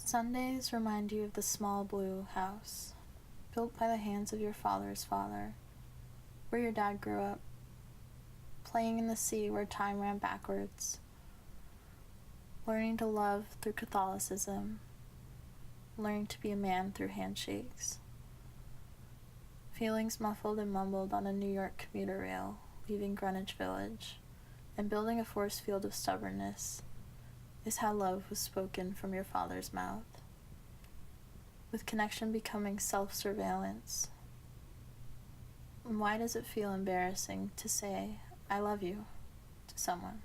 Sundays remind you of the small blue house, built by the hands of your father's father, where your dad grew up, playing in the sea where time ran backwards, learning to love through Catholicism, learning to be a man through handshakes. Feelings muffled and mumbled on a New York commuter rail, leaving Greenwich Village, and building a force field of stubbornness, is how love was spoken from your father's mouth, with connection becoming self-surveillance. And why does it feel embarrassing to say, "I love you," to someone?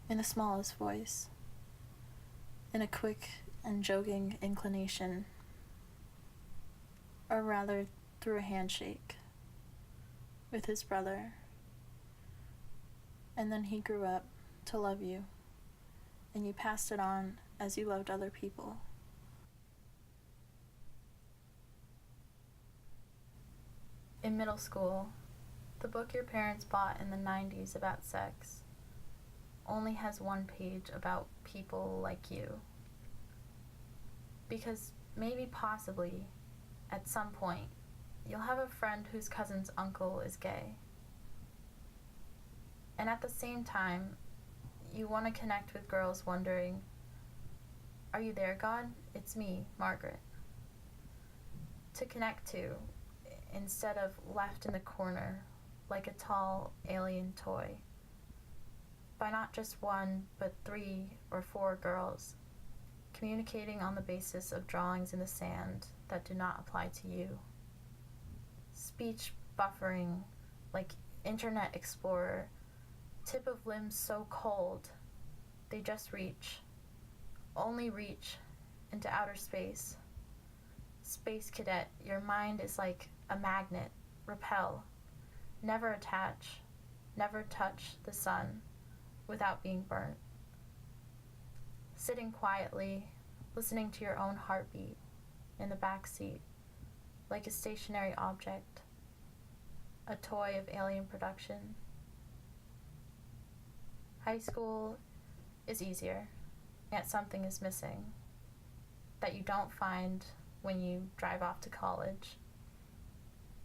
In the smallest voice, in a quick and joking inclination, or rather through a handshake with his brother. And then he grew up to love you, and you passed it on as you loved other people. In middle school, the book your parents bought in the 90s about sex only has one page about people like you. Because maybe possibly, at some point, you'll have a friend whose cousin's uncle is gay. And at the same time, you want to connect with girls wondering, "Are you there, God? It's me, Margaret." To connect to, instead of left in the corner like a tall alien toy, by not just one, but 3 or 4 girls, communicating on the basis of drawings in the sand that do not apply to you. Speech buffering like Internet Explorer, tip of limbs so cold they just only reach into outer space. Space cadet, your mind is like a magnet, repel, never attach, never touch the sun without being burnt. Sitting quietly, listening to your own heartbeat in the back seat, like a stationary object, a toy of alien production. High school is easier, yet something is missing that you don't find when you drive off to college,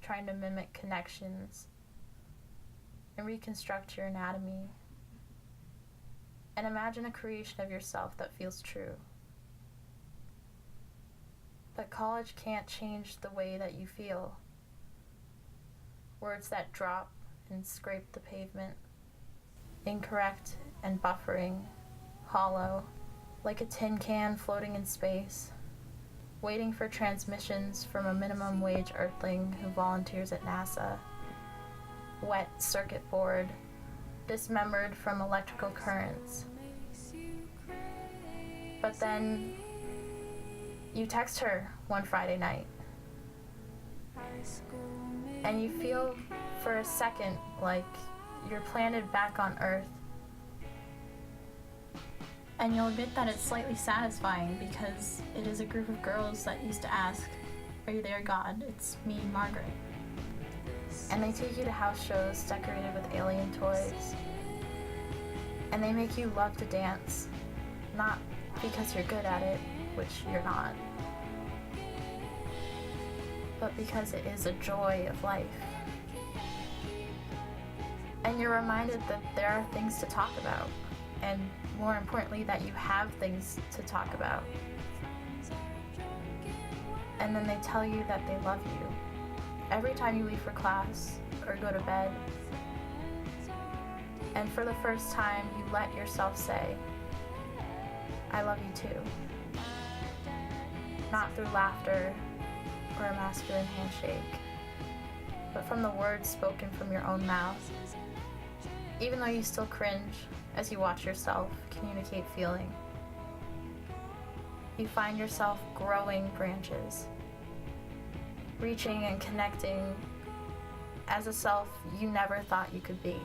trying to mimic connections and reconstruct your anatomy and imagine a creation of yourself that feels true. But college can't change the way that you feel. Words that drop and scrape the pavement, incorrect and buffering, hollow, like a tin can floating in space, waiting for transmissions from a minimum wage earthling who volunteers at NASA. Wet circuit board, dismembered from electrical currents. But then you text her one Friday night, and you feel for a second like you're planted back on Earth. And you'll admit that it's slightly satisfying because it is a group of girls that used to ask, "Are you there, God? It's me, Margaret." And they take you to house shows decorated with alien toys. And they make you love to dance, not because you're good at it, which you're not, but because it is a joy of life. And you're reminded that there are things to talk about, and more importantly, that you have things to talk about. And then they tell you that they love you every time you leave for class or go to bed. And for the first time, you let yourself say, "I love you too." Not through laughter or a masculine handshake, but from the words spoken from your own mouth, even though you still cringe as you watch yourself communicate feeling. You find yourself growing branches, reaching and connecting as a self you never thought you could be.